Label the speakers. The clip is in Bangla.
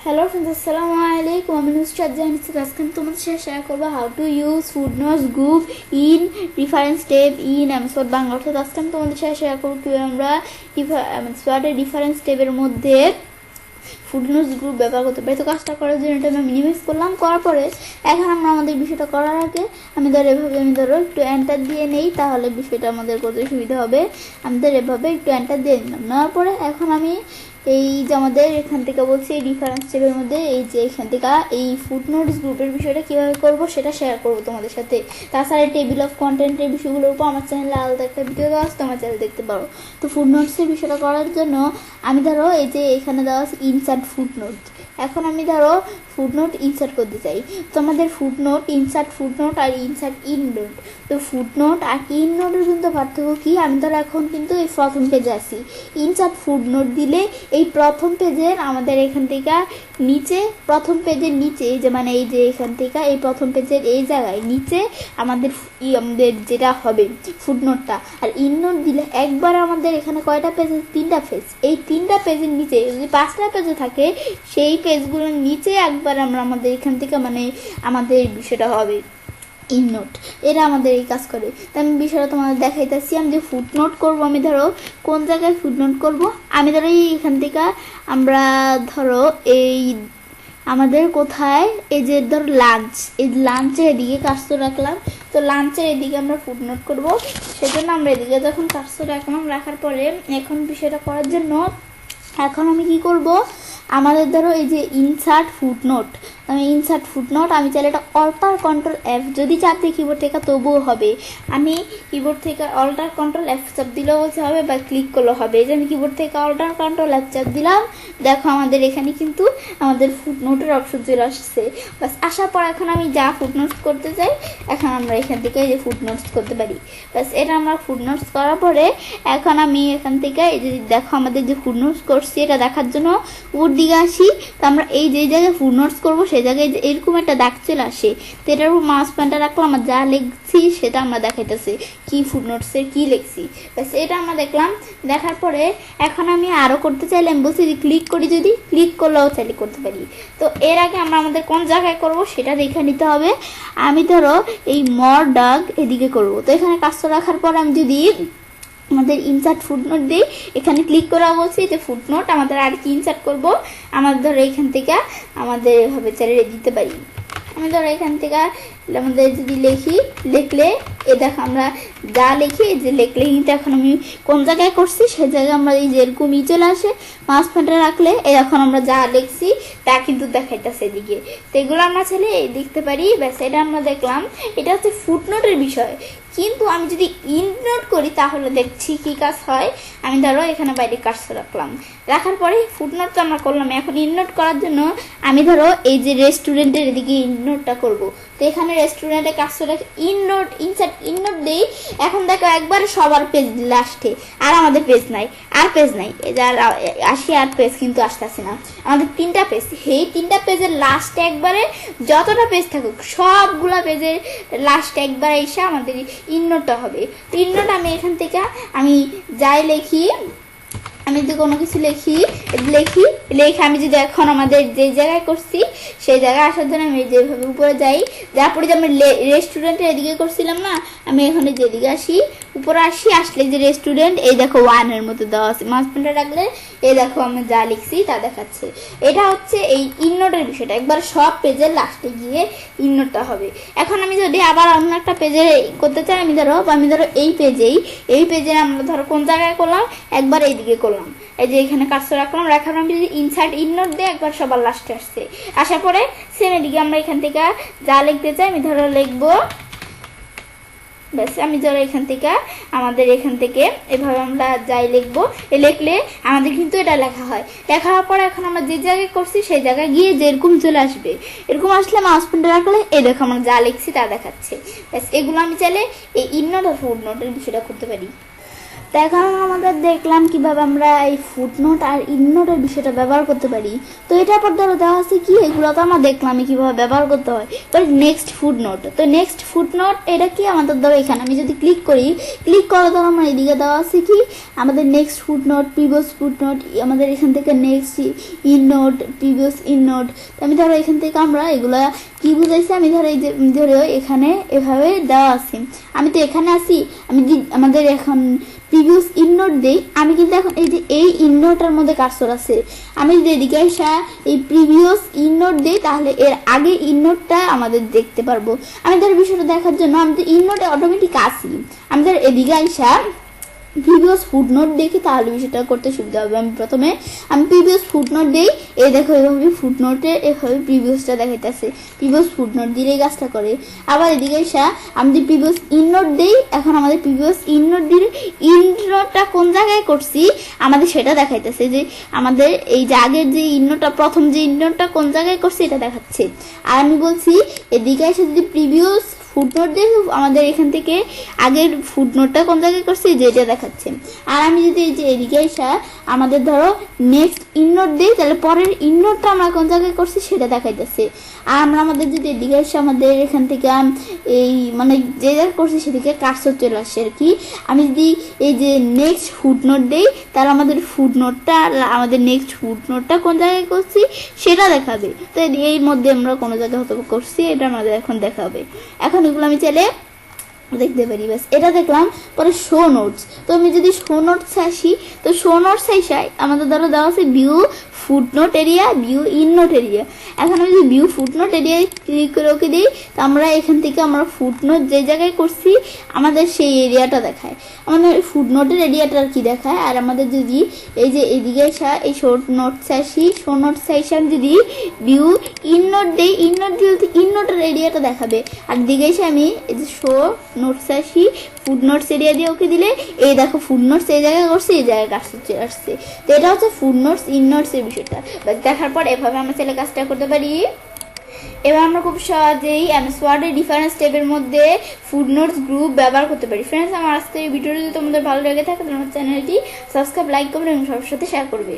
Speaker 1: Hello friends, Assalamualaikum. আমি নুসরাত জাহান আজকে আমি তোমাদের সাথে শেয়ার করবো how to use footnotes group in reference tape in MS Word Bangla. অর্থাৎ আজকে আমি তোমাদের সাথে শেয়ার করবো কীভাবে আমরা এমএসওয়ার্ডের রেফারেন্স টেপের মধ্যে ফুটনোটস গ্রুপ ব্যবহার করতে পারি। তো কাজটা করার জন্য এটা আমি মিনিমাইজ করলাম। করার পরে এখন আমরা আমাদের বিষয়টা করার আগে আমি ধরো একটু এন্টার দিয়ে নেই, তাহলে বিষয়টা আমাদের করতে সুবিধা হবে। এভাবে একটু এন্টার দিয়ে নিলাম। নেওয়ার পরে এখন আমি এই যে আমাদের এখান থেকে বলছি রেফারেন্স টেপের মধ্যে এই যে এখান থেকে এই ফুটনোটস গ্রুপের বিষয়টা কীভাবে করবো সেটা শেয়ার করবো তোমাদের সাথে। তাছাড়া টেবিল অফ কন্টেন্টের বিষয়গুলোর উপর আমার চ্যানেলে আলাদা একটা ভিডিও দেওয়া আছে, তোমার চ্যানেল দেখতে পারো। তো ফুটনোটসের বিষয়টা করার জন্য আমি ধরো এই যে এখানে দেওয়া আছে ইনসার্ট ফুটনোট। এখন আমি ধরো ফুটনোট ইনসার্ট করতে চাই। তো আমাদের ফুটনোট, ইনসার্ট ফুটনোট আর ইনসার্ট ইননোট। তো ফুটনোট আর ইননোটের কিন্তু পার্থক্য কি? আমি ধরো এখন কিন্তু এই প্রথম পেজে আসি। ইনসার্ট ফুটনোট দিলে এই প্রথম পেজের আমাদের এখান থেকে নিচে, প্রথম পেজের নিচে যে মানে এই যে এখান থেকে এই প্রথম পেজের এই জায়গায় নিচে আমাদের যেটা হবে ফুটনোটটা। আর ইননোট দিলে একবার আমাদের এখানে কয়টা পেজ? 3টা পেজ। এই 3টা পেজের নিচে যদি 5টা পেজও থাকে সেই পেজগুলোর নিচে একবার আমরা আমাদের এখান থেকে মানে আমাদের বিষয়টা হবে ইননোট। এরা আমাদের এই কাজ করে। তো আমি বিষয়টা তোমাদের দেখাইতেছি। আমি যে ফুটনোট করবো, আমি ধরো কোন জায়গায় ফুটনোট করব, আমি ধরো এখান থেকে আমরা ধরো এই আমাদের কোথায় এই যে ধরো লাঞ্চ, এই লাঞ্চের এদিকে কাজটা রাখলাম। তো লাঞ্চের এদিকে আমরা ফুটনোট করব, সেজন্য আমরা এদিকে যখন কাজটা রাখলাম, রাখার পরে এখন বিষয়টা করার জন্য এখন আমি কি করব, আমাদের ধরো এই যে ইনসার্ট ফুটনোট, আমি চাইলে এটা অল্টার কন্ট্রোল এফ যদি চাপ দিই কিবোর্ড থেকে তবুও হবে। আমি কিবোর্ড থেকে অল্টার কন্ট্রোল এফ চাপ দিলেও বলছে হবে বা ক্লিক করলেও হবে। এই যে আমি কিবোর্ড থেকে অল্টার কন্ট্রোল এফ চাপ দিলাম, দেখো আমাদের এখানে কিন্তু আমাদের ফুটনোটের অপশন চলে আসছে। বাস আসার পর এখন আমি যা ফুটনোটস করতে চাই এখন আমরা এখান থেকে এই যে ফুটনোটস করতে পারি। বাস এটা আমরা ফুটনোটস করার পরে এখন আমি এখান থেকে এই যে দেখো আমাদের যে ফুটনোটস করছি এটা দেখার জন্য উপর দিকে আসি। তো আমরা এই যে জায়গায় ফুটনোটস করবো সেই জায়গায় যে এরকম একটা দাগ চলে আসে, তো এটার উপর মাউস পয়েন্টার রাখলাম, আমরা যা লিখছি সেটা আমরা দেখাইতেছি কি ফুটনোটসের কি লিখছি। ব্যাস এটা আমরা দেখলাম। দেখার পরে এখন আমি আরও করতে চাইলে আমি বলছি যে ক্লিক করি, যদি ক্লিক করলেও চাইলে করতে পারি। তো এর আগে আমরা আমাদের কোন জায়গায় করব সেটা দেখে নিতে হবে। আমি ধরো এই মর ডাগ এদিকে করব। তো এখানে কাজটা রাখার পর আমি যদি আমাদের ইনসার্ট ফুটনোট দিই, এখানে ক্লিক করা বলছি যে ফুটনোট আমাদের আর কি ইনসার্ট করব, আমাদের ধরো এখান থেকে আমাদের এভাবে চালিয়ে দিতে পারি। আমি ধরো এখান থেকে আমাদের যদি লিখলে এ দেখো আমরা যা লিখি যে লিখলে কিন্তু এখন আমি কোন জায়গায় করছি সেই জায়গায় আমরা এই যে এরকম চলে আসে মাউস পয়েন্টার রাখলে এই এখন আমরা যা লিখছি তা কিন্তু দেখাইতেছে এদিকে। তো এগুলো আমরা চাইলে দেখতে পারি। ব্যাস এটা আমরা দেখলাম, এটা হচ্ছে ফুটনোটের বিষয়। কিন্তু আমি যদি ইননোট করি তাহলে দেখছি কি কাজ হয়। আমি ধরো এখানে বাইরে কাজটা রাখলাম, রাখার পরে ফুটনোট তো আমরা করলাম। এখন ইননোট করার জন্য আমি ধরো এই যে রেস্টুরেন্টের এদিকে ইননোটটা করব। তো এখানে রেস্টুরেন্টে কাজটা রাখি ইননোট, ইনসার্ট ইননোট দেই। এখন দেখো একবার সবার পেজ লাস্টে, আর আমাদের পেজ নাই, এই যে আসি আর পেজ কিন্তু আসতেছে না। আমাদের 3টা পেজ, এই 3টা পেজের লাস্টে একবারে যতটা পেজ থাকুক সবগুলা পেজের লাস্টে একবার এসে আমাদের ইননোটটা হবে। তো ইননোট আমি এখান থেকে আমি যাই লিখি, আমি যদি কোনো কিছু লেখে আমি যদি এখন আমাদের যে জায়গায় করছি সেই জায়গায় আসার জন্য আমি যেভাবে উপরে যাই, তারপরে যে আমি রেস্টুরেন্টের এদিকে করছিলাম না, আমি এখানে যেদিকে আসি উপরে আসলে যে রেস্টুরেন্ট এই দেখো 1-এর মতো দেওয়া আছে, মাউস পয়েন্টার রাখলে এই দেখো আমি যা লিখছি তা দেখাচ্ছে। এটা হচ্ছে এই ইননোটের বিষয়টা, একবার সব পেজের লাস্টে গিয়ে ইননোটটা হবে। এখন আমি যদি আবার অন্য একটা পেজে করতে চাই, আমি ধরো এই পেজে আমরা ধরো কোন জায়গায় করলাম, একবার এইদিকে করলাম, এই যে এখানে কাজটা রাখলাম, রাখার আমি যদি ইনসার্ট ইননোট দিয়ে একবার সবার লাস্টে আসছে। আসার পরে সেম এদিকে আমরা এখান থেকে যা লিখতে চাই আমি ধরো লিখবো। ব্যাস আমি ধরো আমাদের এখান থেকে এভাবে আমরা যাই লিখবো, লিখলে আমাদের কিন্তু এটা লেখা হয়। লেখা হওয়ার পর এখন আমরা যে জায়গায় করছি সেই জায়গায় গিয়ে যেরকম চলে আসবে, এরকম আসলে মাউস পয়েন্টার রাখলে এই দেখো আমরা যা লিখছি তা দেখাচ্ছে। ব্যাস এগুলো আমি চাইলে এই ইননোট আর ফুটনোটের বিষয়টা করতে পারি। তো এখন আমাদের দেখলাম কিভাবে আমরা এই ফুটনোট আর ইননোটের বিষয়টা ব্যবহার করতে পারি। তো এটার পর ধরো দেওয়া আছে কি, এগুলো তো আমরা দেখলাম কিভাবে ব্যবহার করতে হয়। তো নেক্সট ফুটনোট, তো নেক্সট ফুটনোট এটা কি আমাদের ধরো এখানে আমি যদি ক্লিক করি, ক্লিক করে ধরো আমার এদিকে দেওয়া আছে কি আমাদের নেক্সট ফুটনোট, প্রিভিয়াস ফুটনোট, আমাদের এখান থেকে নেক্সট ইননোট, প্রিভিয়াস ইননোট। তো আমি ধরো এখান থেকে আমরা এগুলা কি বুঝাইছি, আমি ধরো এই যে ধরো এখানে এভাবে দেওয়া আছে, আমি তো এখানে আসি, আমি আমাদের এখন প্রিভিয়াস ইননোট দেই, আমি কিন্তু এখন এই যে এই ইননোটার মধ্যে কার্সর আছে, আমি যদি এদিকে এসে এই প্রিভিয়াস ইননোট দেই তাহলে এর আগে ইননোটটা আমাদের দেখতে পারবো। আমি ধরো বিষয়টা দেখার জন্য আমি তো ইননোটে অটোমেটিক আসি, আমি ধরো এদিকে এসে প্রিভিয়াস ফুটনোট দেখি তাহলে বিষয়টা করতে সুবিধা হবে। আমি প্রিভিয়াস ফুটনোট দেই, এই দেখো এভাবে ফুটনোটে এভাবে প্রিভিয়াসটা দেখাইতেছে, প্রিভিয়াস ফুটনোট দিলে এই কাজটা করে। আবার এদিকে এসে আমি যদি প্রিভিয়াস ইননোট দেই, এখন আমাদের প্রিভিয়াস ইননোট দিলে ইননোটটা কোন জায়গায় করছি আমাদের সেটা দেখাইতেছে, যে আমাদের এই যে আগের যে ইননোটটা, প্রথম যে ইননোটটা কোন জায়গায় করছি এটা দেখাচ্ছে। আর আমি বলছি এদিকে এসে যদি প্রিভিয়াস ফুটনোট দিয়ে আমাদের এখান থেকে আগের ফুটনোটটা কোন জায়গায় করছি যেটা দেখাচ্ছে। আর আমি যদি এই যে এদিকে এসে আমাদের ধরো নেক্সট ইননোট দিই তাহলে পরের ইননোটটা আমরা কোন জায়গায় করছি সেটা দেখাইতেছে। আর আমরা আমাদের যদি এদিকে এসে আমাদের এখান থেকে এই মানে যে জায়গায় করছি সেদিকে কার্সর চলে আসে আর কি। আমি যদি এই যে নেক্সট ফুটনোট দিই তাহলে আমাদের ফুটনোটটা, আমাদের নেক্সট ফুটনোটটা কোন জায়গায় করছি সেটা দেখাবে। তো এই মধ্যে আমরা কোনো জায়গায় হয়তো করছি, এটা আমাদের এখন দেখাবে। এখন এগুলো আমি চাইলে দেখতে পারি, ব্যাস এটা দেখলাম। পরে শো নোটস, তো আমি যদি শো নোটস আসি, তো শো নোটস আসাই আমাদের ধরো দেওয়া আছে view footnote area, view endnote area. এখন আমি যদি ভিউ ফুটনোট এরিয়ায় ক্লিক করে ওকে দিই, তো আমরা এখান থেকে আমরা ফুটনোট যে জায়গায় করছি আমাদের সেই এরিয়াটা দেখায়, আমাদের ফুটনোটের এরিয়াটা আর কি দেখায়। আর আমাদের যদি এই যে এদিকে আসা এই শো নোটস আসি, শো নোটস আসি আমি যদি ভিউ ইননোট দিই, ইননোট দিয়ে ইননোটের এরিয়াটা দেখাবে। আর দিকে এসে আমি এই যে শো নোটস আসি, ফুড নোটস এরিয়া দিয়ে ওকে দিলে এই দেখো ফুড নোটস এই জায়গায় করছে, এই জায়গায় কাজ চলে আসছে। তো এটা হচ্ছে ফুড নোটস ইন নোটস এর বিষয়টা। দেখার পর এভাবে আমরা চাইলে কাজটা করতে পারি। এবার আমরা খুব সহজেই এমএস ওয়ার্ডের ডিফারেন্স ট্যাবের মধ্যে ফুড নোটস গ্রুপ ব্যবহার করতে পারি। ফ্রেন্ডস, আমার আজকের এই ভিডিওটি যদি তোমাদের ভালো লেগে থাকে তাহলে আমার চ্যানেলটি সাবস্ক্রাইব, লাইক করবে এবং সবার সাথে শেয়ার করবে।